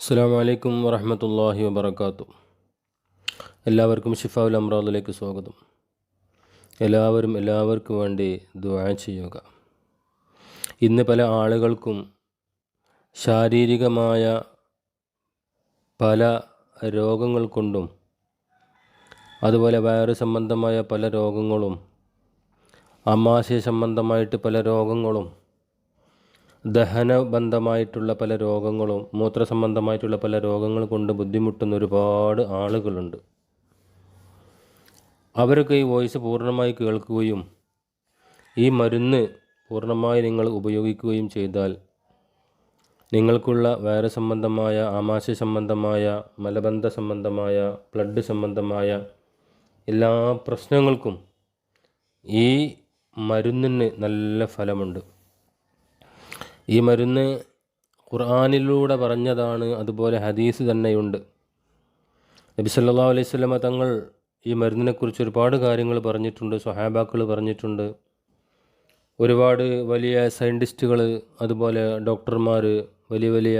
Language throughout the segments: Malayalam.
അസ്സലാമു അലൈക്കും വറഹ്മത്തുള്ളാഹി വബറകാതുഹു. എല്ലാവർക്കും ഷിഫാഉൽ അംറാദിലേക്ക് സ്വാഗതം. എല്ലാവർക്കും വേണ്ടി ദുആ ചെയ്യുക. ഇന്ന് പല ആളുകൾക്കും ശാരീരികമായ പല രോഗങ്ങൾ കൊണ്ടും അതുപോലെ വയറ് സംബന്ധമായ പല രോഗങ്ങളും, ആമാശയ സംബന്ധമായിട്ട് പല രോഗങ്ങളും, ദഹനബന്ധമായിട്ടുള്ള പല രോഗങ്ങളും, മൂത്രസംബന്ധമായിട്ടുള്ള പല രോഗങ്ങൾ കൊണ്ട് ബുദ്ധിമുട്ടുന്ന ഒരുപാട് ആളുകളുണ്ട്. അവരൊക്കെ ഈ വോയിസ് പൂർണ്ണമായി കേൾക്കുകയും ഈ മരുന്ന് പൂർണ്ണമായി നിങ്ങൾ ഉപയോഗിക്കുകയും ചെയ്താൽ നിങ്ങൾക്കുള്ള വയറ് സംബന്ധമായ, ആമാശയ സംബന്ധമായ, മലബന്ധ സംബന്ധമായ, ബ്ലഡ് സംബന്ധമായ എല്ലാ പ്രശ്നങ്ങൾക്കും ഈ മരുന്നിന് നല്ല ഫലമുണ്ട്. ഈ മരുന്ന് ഖുർആനിലൂടെ പറഞ്ഞതാണ്, അതുപോലെ ഹദീസ് തന്നെയുണ്ട്. നബി സല്ലല്ലാഹു അലൈഹി വസല്ലമ തങ്ങൾ ഈ മരുന്നിനെക്കുറിച്ച് ഒരുപാട് കാര്യങ്ങൾ പറഞ്ഞിട്ടുണ്ട്, സ്വഹാബാക്കൾ പറഞ്ഞിട്ടുണ്ട്. ഒരുപാട് വലിയ സയൻറ്റിസ്റ്റുകൾ, അതുപോലെ ഡോക്ടർമാർ, വലിയ വലിയ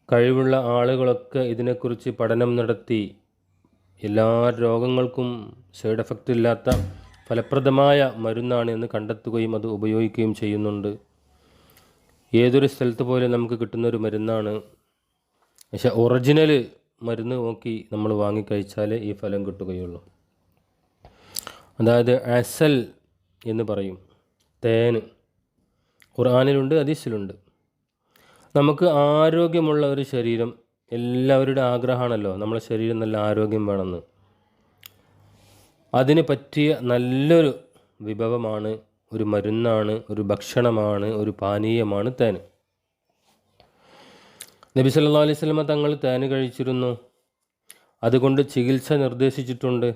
കഴിവുള്ള ആളുകളൊക്കെ ഇതിനെക്കുറിച്ച് പഠനം നടത്തി എല്ലാ രോഗങ്ങൾക്കും സൈഡ് എഫക്റ്റ് ഇല്ലാത്ത ഫലപ്രദമായ മരുന്നാണ് എന്ന് കണ്ടെത്തുകയും അത് ഉപയോഗിക്കുകയും ചെയ്യുന്നുണ്ട്. ഏതൊരു സ്ഥലത്ത് പോലും നമുക്ക് കിട്ടുന്നൊരു മരുന്നാണ്. പക്ഷേ ഒറിജിനൽ മരുന്ന് നോക്കി നമ്മൾ വാങ്ങിക്കഴിച്ചാലേ ഈ ഫലം കിട്ടുകയുള്ളൂ. അതായത് അസൽ എന്ന് പറയും, തേൻ. ഖുർആനിലുണ്ട്, ഹദീസിലുണ്ട്. നമുക്ക് ആരോഗ്യമുള്ള ഒരു ശരീരം, എല്ലാവരുടെ ആഗ്രഹമാണല്ലോ നമ്മളെ ശരീരം നല്ല ആരോഗ്യം വേണമെന്ന്. അതിന് പറ്റിയ നല്ലൊരു വിഭവമാണ്, ഒരു മരുന്നാണ്, ഒരു ഭക്ഷണമാണ്, ഒരു പാനീയമാണ് തേൻ. നബി സല്ലല്ലാഹു അലൈഹി വസല്ലമ തങ്ങൾ തേൻ കഴിച്ചിരുന്നു. അതുകൊണ്ട് ചികിത്സ നിർദ്ദേശിച്ചിട്ടുണ്ട്.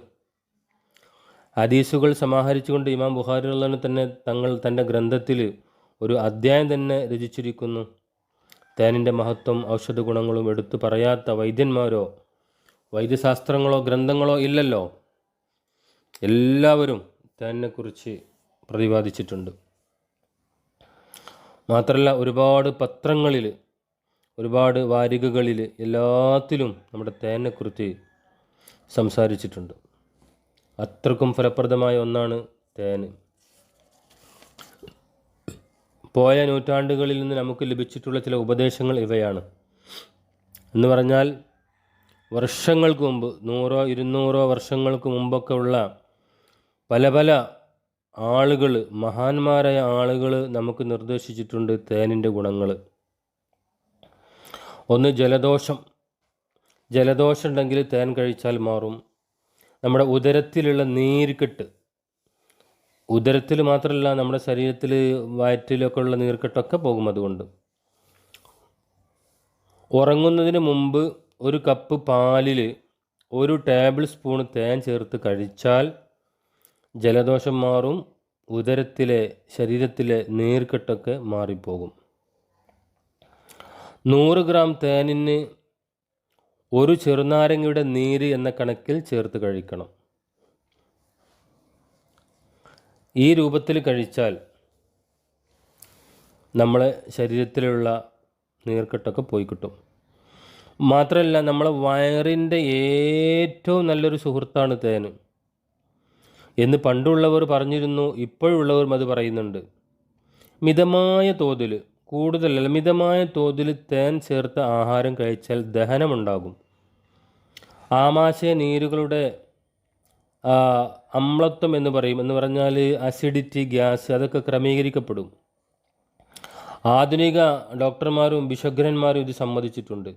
ഹദീസുകൾ സമാഹരിച്ചുകൊണ്ട് ഇമാം ബുഖാരി റളിയല്ലാഹു തന്നെ തങ്ങൾ തൻ്റെ ഗ്രന്ഥത്തിൽ ഒരു അധ്യായം തന്നെ രചിച്ചിരിക്കുന്നു. തേനിൻ്റെ മഹത്വം, ഔഷധ ഗുണങ്ങളും എടുത്തു പറയാത്ത വൈദ്യന്മാരോ വൈദ്യശാസ്ത്രങ്ങളോ ഗ്രന്ഥങ്ങളോ ഇല്ലല്ലോ. എല്ലാവരും തേനിനെക്കുറിച്ച് പ്രതിപാദിച്ചിട്ടുണ്ട്. മാത്രമല്ല ഒരുപാട് പത്രങ്ങളിൽ, ഒരുപാട് വാരികകളിൽ, എല്ലാത്തിലും നമ്മുടെ തേനിനെക്കുറിച്ച് സംസാരിച്ചിട്ടുണ്ട്. അത്രക്കും ഫലപ്രദമായ ഒന്നാണ് തേൻ. പോയ നൂറ്റാണ്ടുകളിൽ നിന്ന് നമുക്ക് ലഭിച്ചിട്ടുള്ള ചില ഉപദേശങ്ങൾ ഇവയാണ്. എന്ന് പറഞ്ഞാൽ വർഷങ്ങൾക്ക് മുമ്പ്, 100-200 വർഷങ്ങൾക്ക് മുമ്പൊക്കെ ഉള്ള പല പല ആളുകൾ, മഹാന്മാരായ ആളുകൾ നമുക്ക് നിർദ്ദേശിച്ചിട്ടുണ്ട് തേനിൻ്റെ ഗുണങ്ങൾ. ഒന്ന്, ജലദോഷം ഉണ്ടെങ്കിൽ തേൻ കഴിച്ചാൽ മാറും. നമ്മുടെ ഉദരത്തിലുള്ള നീർക്കെട്ട്, ഉദരത്തിൽ മാത്രമല്ല നമ്മുടെ ശരീരത്തിൽ വയറ്റിലൊക്കെ ഉള്ള നീർക്കെട്ടൊക്കെ പോകും. അതുകൊണ്ട് ഉറങ്ങുന്നതിന് മുമ്പ് 1 കപ്പ് പാലിൽ 1 ടേബിൾ സ്പൂൺ തേൻ ചേർത്ത് കഴിച്ചാൽ ജലദോഷം മാറും, ഉദരത്തിലെ, ശരീരത്തിലെ നീർക്കെട്ടൊക്കെ മാറിപ്പോകും. 100 ഗ്രാം തേനിന് 1 ചെറുനാരങ്ങയുടെ നീര് എന്ന കണക്കിൽ ചേർത്ത് കഴിക്കണം. ഈ രൂപത്തിൽ കഴിച്ചാൽ നമ്മളെ ശരീരത്തിലുള്ള നീർക്കെട്ടൊക്കെ പോയി കിട്ടും. മാത്രമല്ല നമ്മളെ വയറിൻ്റെ ഏറ്റവും നല്ലൊരു സുഹൃത്താണ് തേൻ എന്ന് പണ്ടുള്ളവർ പറഞ്ഞിരുന്നു, ഇപ്പോഴുള്ളവരും അത് പറയുന്നുണ്ട്. മിതമായ തോതിൽ, കൂടുതലല്ല, മിതമായ തോതിൽ തേൻ ചേർത്ത ആഹാരം കഴിച്ചാൽ ദഹനമുണ്ടാകും. ആമാശയ നീരുകളുടെ അമ്ലത്വം എന്ന് പറയും, എന്ന് പറഞ്ഞാൽ അസിഡിറ്റി, ഗ്യാസ്, അതൊക്കെ ക്രമീകരിക്കപ്പെടും. ആധുനിക ഡോക്ടർമാരും വിശഗ്ധന്മാരും ഇത് സമ്മതിച്ചിട്ടുണ്ട്.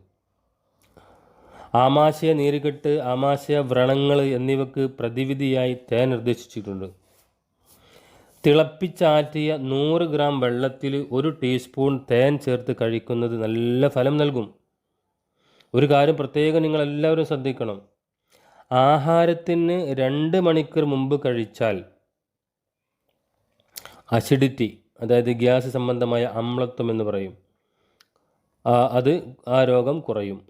ആമാശയ നീരുകെട്ട്, ആമാശയ വ്രണങ്ങൾ എന്നിവയ്ക്ക് പ്രതിവിധിയായി തേൻ നിർദ്ദേശിച്ചിട്ടുണ്ട്. തിളപ്പിച്ചാറ്റിയ 100 ഗ്രാം വെള്ളത്തിൽ 1 ടീസ്പൂൺ തേൻ ചേർത്ത് കഴിക്കുന്നത് നല്ല ഫലം നൽകും. ഒരു കാര്യം പ്രത്യേകം നിങ്ങളെല്ലാവരും ശ്രദ്ധിക്കണം. ആഹാരത്തിന് 2 മണിക്കൂർ മുമ്പ് കഴിച്ചാൽ അസിഡിറ്റി, അതായത് ഗ്യാസ് സംബന്ധമായ അമ്ലത്വം എന്ന് പറയും, ആ രോഗം കുറയും.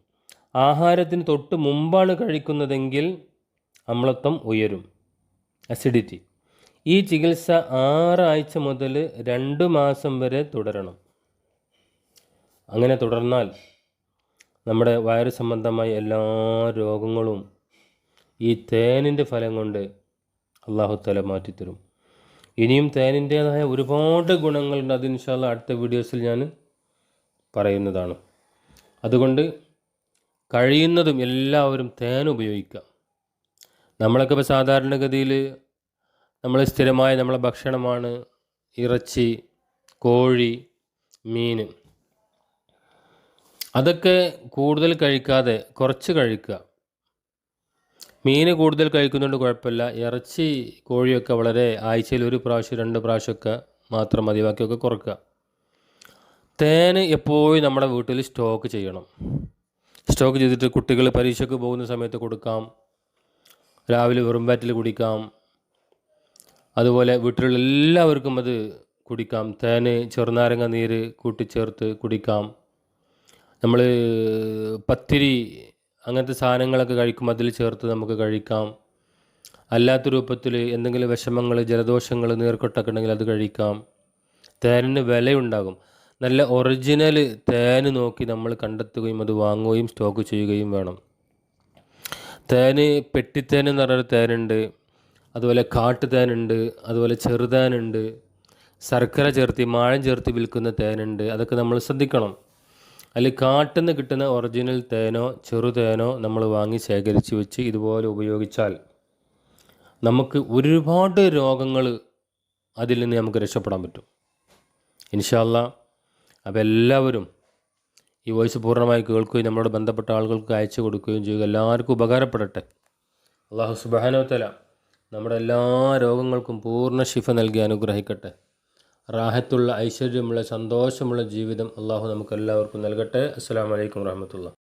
ആഹാരത്തിന് തൊട്ട് മുമ്പാണ് കഴിക്കുന്നതെങ്കിൽ അമ്ലത്വം ഉയരും, അസിഡിറ്റി. ഈ ചികിത്സ 6 ആഴ്ച മുതൽ 2 മാസം വരെ തുടരണം. അങ്ങനെ തുടർന്നാൽ നമ്മുടെ വയറ് സംബന്ധമായ എല്ലാ രോഗങ്ങളും ഈ തേനിൻ്റെ ഫലം കൊണ്ട് അള്ളാഹു തആല മാറ്റിത്തരും. ഇനിയും തേനിൻ്റേതായ ഒരുപാട് ഗുണങ്ങളുണ്ട്. അത് ഇൻഷാ അല്ലാഹ് അടുത്ത വീഡിയോസിൽ ഞാൻ പറയുന്നതാണ്. അതുകൊണ്ട് കഴിയുന്നതും എല്ലാവരും തേൻ ഉപയോഗിക്കുക. നമ്മളൊക്കെ ഇപ്പോൾ സാധാരണഗതിയിൽ നമ്മൾ സ്ഥിരമായ നമ്മളെ ഭക്ഷണമാണ് ഇറച്ചി, കോഴി, മീൻ. അതൊക്കെ കൂടുതൽ കഴിക്കാതെ കുറച്ച് കഴിക്കുക. മീൻ കൂടുതൽ കഴിക്കുന്നുണ്ട് കുഴപ്പമില്ല. ഇറച്ചി, കോഴിയൊക്കെ വളരെ ആഴ്ചയിൽ 1 പ്രാവശ്യം 2 പ്രാവശ്യമൊക്കെ മാത്രം മതി, ബാക്കിയൊക്കെ കുറക്കുക. തേന് എപ്പോഴും നമ്മുടെ വീട്ടിൽ സ്റ്റോക്ക് ചെയ്യണം. സ്റ്റോക്ക് ചെയ്തിട്ട് കുട്ടികൾ പരീക്ഷയ്ക്ക് പോകുന്ന സമയത്ത് കൊടുക്കാം, രാവിലെ വെറും വയറ്റിൽ കുടിക്കാം. അതുപോലെ വീട്ടിലുള്ള എല്ലാവർക്കും അത് കുടിക്കാം. തേന് ചെറുനാരങ്ങ നീര് കൂട്ടിച്ചേർത്ത് കുടിക്കാം. നമ്മൾ പത്തിരി അങ്ങനത്തെ സാധനങ്ങളൊക്കെ കഴിക്കുമ്പോൾ അതിൽ ചേർത്ത് നമുക്ക് കഴിക്കാം. അല്ലാത്ത രൂപത്തിൽ എന്തെങ്കിലും വിഷമങ്ങൾ, ജലദോഷങ്ങൾ, നീർക്കെട്ടൊക്കെ ഉണ്ടെങ്കിൽ അത് കഴിക്കാം. തേനിന് വിലയുണ്ടാകും. നല്ല ഒറിജിനൽ തേന് നോക്കി നമ്മൾ കണ്ടെത്തുകയും അത് വാങ്ങുകയും സ്റ്റോക്ക് ചെയ്യുകയും വേണം. തേന് പെട്ടിത്തേൻ എന്ന് പറഞ്ഞൊരു തേനുണ്ട്, അതുപോലെ കാട്ടുതേനുണ്ട്, അതുപോലെ ചെറുതേനുണ്ട്, ശർക്കര ചേർത്തി മായം ചേർത്തി വിൽക്കുന്ന തേനുണ്ട്. അതൊക്കെ നമ്മൾ ശ്രദ്ധിക്കണം. അതിൽ കാട്ടിൽ നിന്ന് കിട്ടുന്ന ഒറിജിനൽ തേനോ ചെറുതേനോ നമ്മൾ വാങ്ങി ശേഖരിച്ച് വെച്ച് ഇതുപോലെ ഉപയോഗിച്ചാൽ നമുക്ക് ഒരുപാട് രോഗങ്ങൾ അതിൽ നിന്ന് നമുക്ക് രക്ഷപ്പെടാൻ പറ്റും ഇൻഷാ അല്ലാഹ്. അപ്പോൾ എല്ലാവരും ഈ വോയിസ് പൂർണ്ണമായി കേൾക്കുകയും നമ്മളോട് ബന്ധപ്പെട്ട ആളുകൾക്ക് അയച്ചു കൊടുക്കുകയും ചെയ്യുക. എല്ലാവർക്കും ഉപകാരപ്പെടട്ടെ. അല്ലാഹു സുബ്ഹാനഹു വ തആല നമ്മുടെ എല്ലാ രോഗങ്ങൾക്കും പൂർണ്ണ ശിഫ നൽകി അനുഗ്രഹിക്കട്ടെ. റാഹത്തുള്ള, ഐശ്വര്യമുള്ള, സന്തോഷമുള്ള ജീവിതം അല്ലാഹു നമുക്കെല്ലാവർക്കും നൽകട്ടെ. അസ്സലാമു അലൈക്കും വറഹ്മത്തുള്ളാഹി.